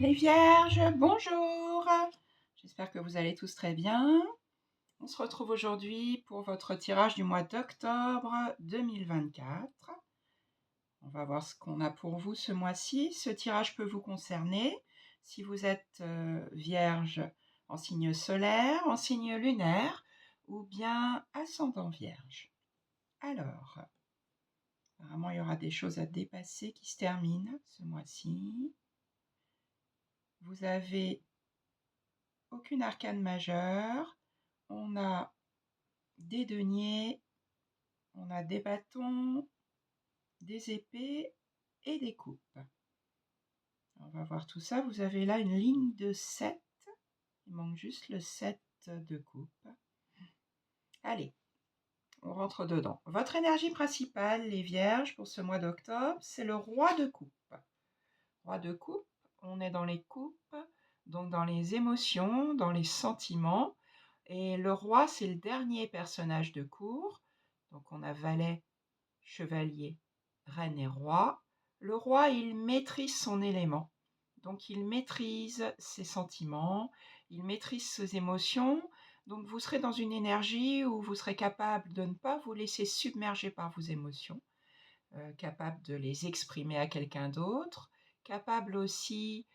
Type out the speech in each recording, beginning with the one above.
Les Vierges, bonjour! J'espère que vous allez tous très bien. On se retrouve aujourd'hui pour votre tirage du mois d'octobre 2024. On va voir ce qu'on a pour vous ce mois-ci. Ce tirage peut vous concerner si vous êtes Vierge en signe solaire, en signe lunaire ou bien ascendant Vierge. Alors, apparemment il y aura des choses à dépasser qui se terminent ce mois-ci. Vous avez aucune arcane majeure. On a des deniers, on a des bâtons, des épées et des coupes. On va voir tout ça. Vous avez là une ligne de 7. Il manque juste le 7 de coupe. Allez, on rentre dedans. Votre énergie principale, les Vierges, pour ce mois d'octobre, c'est le roi de coupe. Roi de coupe, on est dans les coupes, donc dans les émotions, dans les sentiments. Et le roi, c'est le dernier personnage de cour. Donc on a valet, chevalier, reine et roi. Le roi, il maîtrise son élément. Donc il maîtrise ses sentiments, il maîtrise ses émotions. Donc vous serez dans une énergie où vous serez capable de ne pas vous laisser submerger par vos émotions, capable de les exprimer à quelqu'un d'autre, capable aussi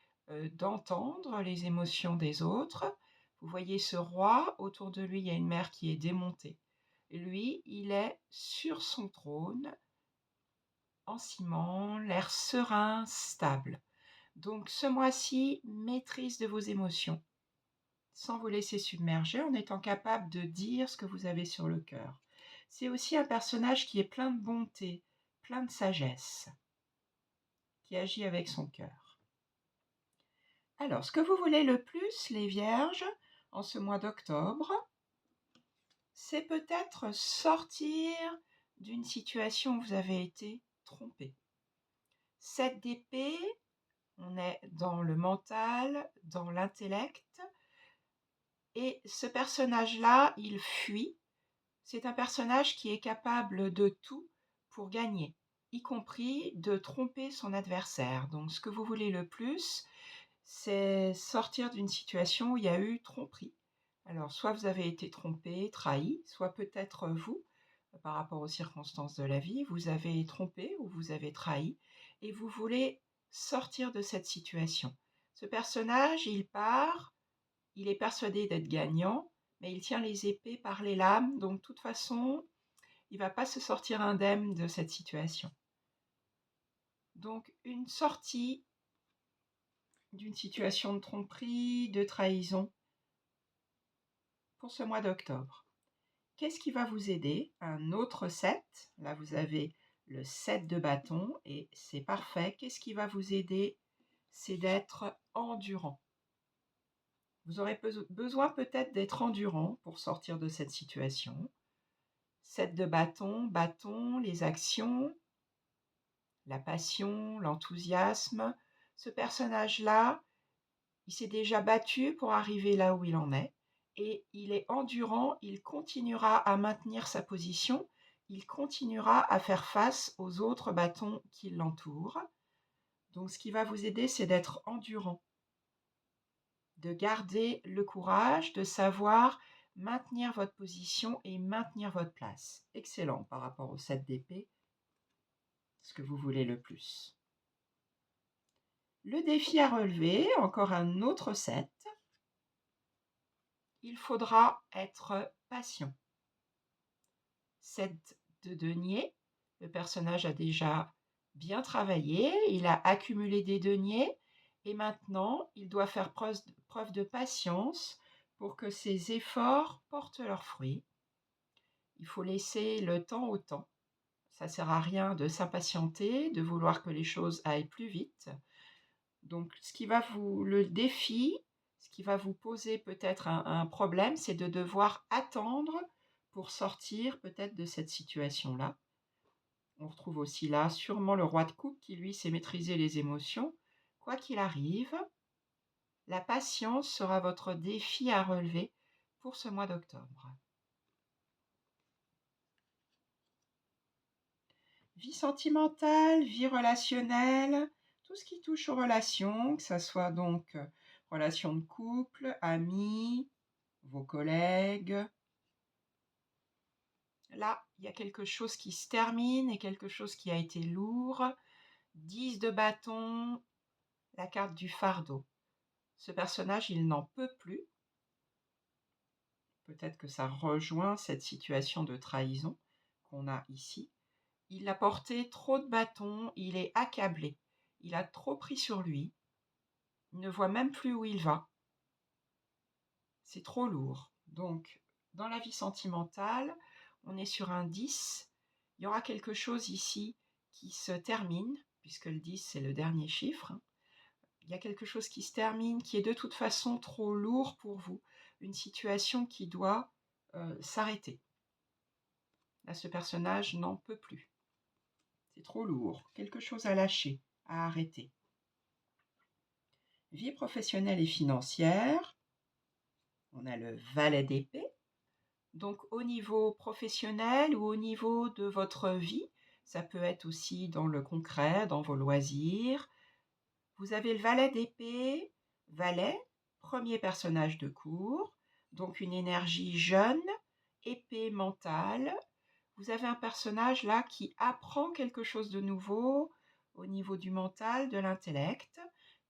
d'entendre les émotions des autres. Vous voyez ce roi, autour de lui, il y a une mer qui est démontée. Lui, il est sur son trône, en ciment, l'air serein, stable. Donc ce mois-ci, maîtrise de vos émotions, sans vous laisser submerger, en étant capable de dire ce que vous avez sur le cœur. C'est aussi un personnage qui est plein de bonté, plein de sagesse, qui agit avec son cœur. Alors, ce que vous voulez le plus, les Vierges, en ce mois d'octobre, c'est peut-être sortir d'une situation où vous avez été trompé. 7 d'épée, on est dans le mental, dans l'intellect, et ce personnage-là, il fuit. C'est un personnage qui est capable de tout pour gagner, y compris de tromper son adversaire. Donc ce que vous voulez le plus, c'est sortir d'une situation où il y a eu tromperie. Alors soit vous avez été trompé, trahi, soit peut-être vous, par rapport aux circonstances de la vie, vous avez trompé ou vous avez trahi, et vous voulez sortir de cette situation. Ce personnage, il part, il est persuadé d'être gagnant, mais il tient les épées par les lames, donc de toute façon, il ne va pas se sortir indemne de cette situation. Donc une sortie d'une situation de tromperie, de trahison pour ce mois d'octobre. Qu'est-ce qui va vous aider? Un autre 7. Là, vous avez le 7 de bâton et c'est parfait. Qu'est-ce qui va vous aider? C'est d'être endurant. Vous aurez besoin peut-être d'être endurant pour sortir de cette situation. 7 de bâton, bâton, les actions, la passion, l'enthousiasme. Ce personnage-là, il s'est déjà battu pour arriver là où il en est et il est endurant, il continuera à maintenir sa position, il continuera à faire face aux autres bâtons qui l'entourent. Donc ce qui va vous aider, c'est d'être endurant, de garder le courage, de savoir maintenir votre position et maintenir votre place. Excellent par rapport au 7 d'épée, ce que vous voulez le plus. Le défi à relever, encore un autre 7. Il faudra être patient. 7 de denier, le personnage a déjà bien travaillé, il a accumulé des deniers et maintenant il doit faire preuve de patience pour que ses efforts portent leurs fruits. Il faut laisser le temps au temps. Ça ne sert à rien de s'impatienter, de vouloir que les choses aillent plus vite. Donc le défi, ce qui va vous poser peut-être un problème, c'est de devoir attendre pour sortir peut-être de cette situation-là. On retrouve aussi là sûrement le roi de coupe qui, lui, sait maîtriser les émotions. Quoi qu'il arrive, la patience sera votre défi à relever pour ce mois d'octobre. Vie sentimentale, vie relationnelle, tout ce qui touche aux relations, que ça soit donc relations de couple, amis, vos collègues. Là, il y a quelque chose qui se termine et quelque chose qui a été lourd. 10 de bâton, la carte du fardeau. Ce personnage, il n'en peut plus. Peut-être que ça rejoint cette situation de trahison qu'on a ici. Il a porté trop de bâtons, il est accablé. Il a trop pris sur lui. Il ne voit même plus où il va. C'est trop lourd. Donc, dans la vie sentimentale, on est sur un 10. Il y aura quelque chose ici qui se termine, puisque le 10, c'est le dernier chiffre. Il y a quelque chose qui se termine, qui est de toute façon trop lourd pour vous. Une situation qui doit s'arrêter. Là, ce personnage n'en peut plus. C'est trop lourd. Quelque chose à lâcher, à arrêter. Vie professionnelle et financière. On a le valet d'épée. Donc, au niveau professionnel ou au niveau de votre vie, ça peut être aussi dans le concret, dans vos loisirs. Vous avez le valet d'épée, valet, premier personnage de cour, donc une énergie jeune, épée mentale. Vous avez un personnage là qui apprend quelque chose de nouveau au niveau du mental, de l'intellect.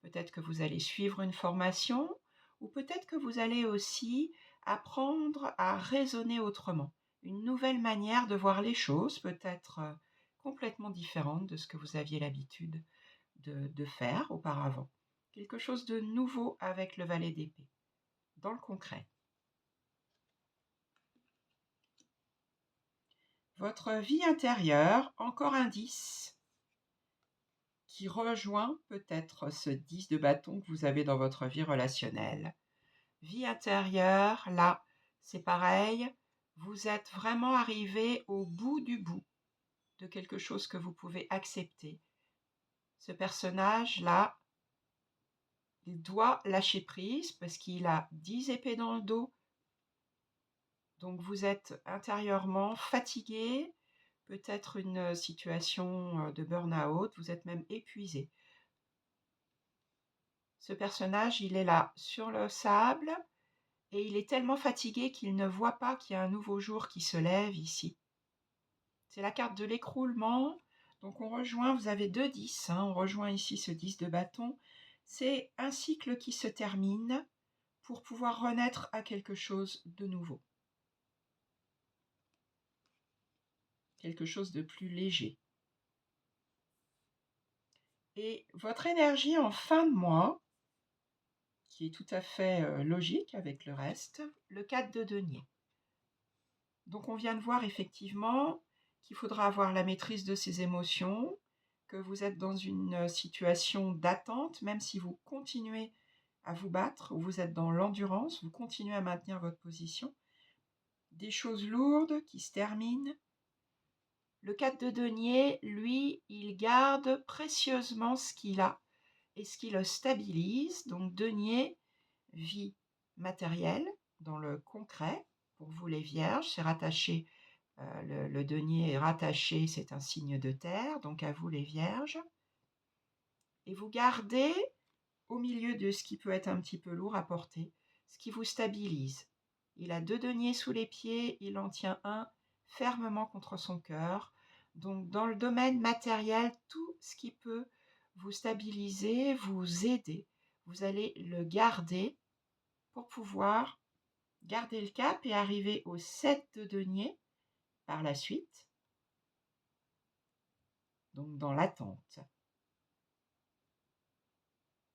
Peut-être que vous allez suivre une formation ou peut-être que vous allez aussi apprendre à raisonner autrement. Une nouvelle manière de voir les choses, peut-être complètement différente de ce que vous aviez l'habitude de faire auparavant. Quelque chose de nouveau avec le valet d'épée, dans le concret. Votre vie intérieure, encore un 10, qui rejoint peut-être ce 10 de bâton que vous avez dans votre vie relationnelle. Vie intérieure, là, c'est pareil, vous êtes vraiment arrivé au bout du bout de quelque chose que vous pouvez accepter. Ce personnage-là, il doit lâcher prise parce qu'il a 10 épées dans le dos. Donc vous êtes intérieurement fatigué, peut-être une situation de burn-out, vous êtes même épuisé. Ce personnage, il est là sur le sable et il est tellement fatigué qu'il ne voit pas qu'il y a un nouveau jour qui se lève ici. C'est la carte de l'écroulement. Donc on rejoint, vous avez 2 10, on rejoint ici ce 10 de bâton. C'est un cycle qui se termine pour pouvoir renaître à quelque chose de nouveau. Quelque chose de plus léger. Et votre énergie en fin de mois, qui est tout à fait logique avec le reste, le 4 de denier. Donc on vient de voir effectivement qu'il faudra avoir la maîtrise de ses émotions, que vous êtes dans une situation d'attente, même si vous continuez à vous battre, ou vous êtes dans l'endurance, vous continuez à maintenir votre position. Des choses lourdes qui se terminent. Le 4 de denier, lui, il garde précieusement ce qu'il a et ce qui le stabilise. Donc denier, vie matérielle, dans le concret. Pour vous les vierges, c'est rattaché, le denier est rattaché, c'est un signe de terre, donc à vous les vierges. Et vous gardez au milieu de ce qui peut être un petit peu lourd à porter, ce qui vous stabilise. Il a 2 deniers sous les pieds, il en tient un fermement contre son cœur. Donc dans le domaine matériel, tout ce qui peut vous stabiliser, vous aider, vous allez le garder pour pouvoir garder le cap et arriver au 7 de denier par la suite, donc dans l'attente.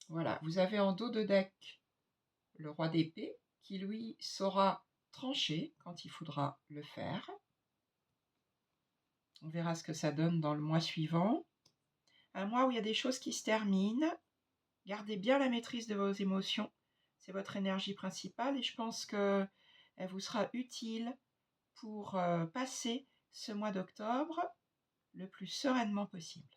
Voilà, vous avez en dos de deck le roi d'épée qui lui saura trancher quand il faudra le faire. On verra ce que ça donne dans le mois suivant. Un mois où il y a des choses qui se terminent. Gardez bien la maîtrise de vos émotions. C'est votre énergie principale et je pense qu'elle vous sera utile pour passer ce mois d'octobre le plus sereinement possible.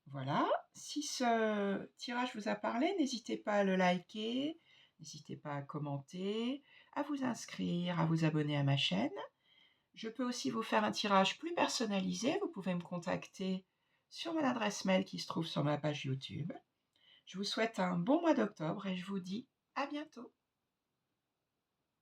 Voilà, si ce tirage vous a parlé, n'hésitez pas à le liker, n'hésitez pas à commenter, à vous inscrire, à vous abonner à ma chaîne. Je peux aussi vous faire un tirage plus personnalisé, vous pouvez me contacter sur mon adresse mail qui se trouve sur ma page YouTube. Je vous souhaite un bon mois d'octobre et je vous dis à bientôt.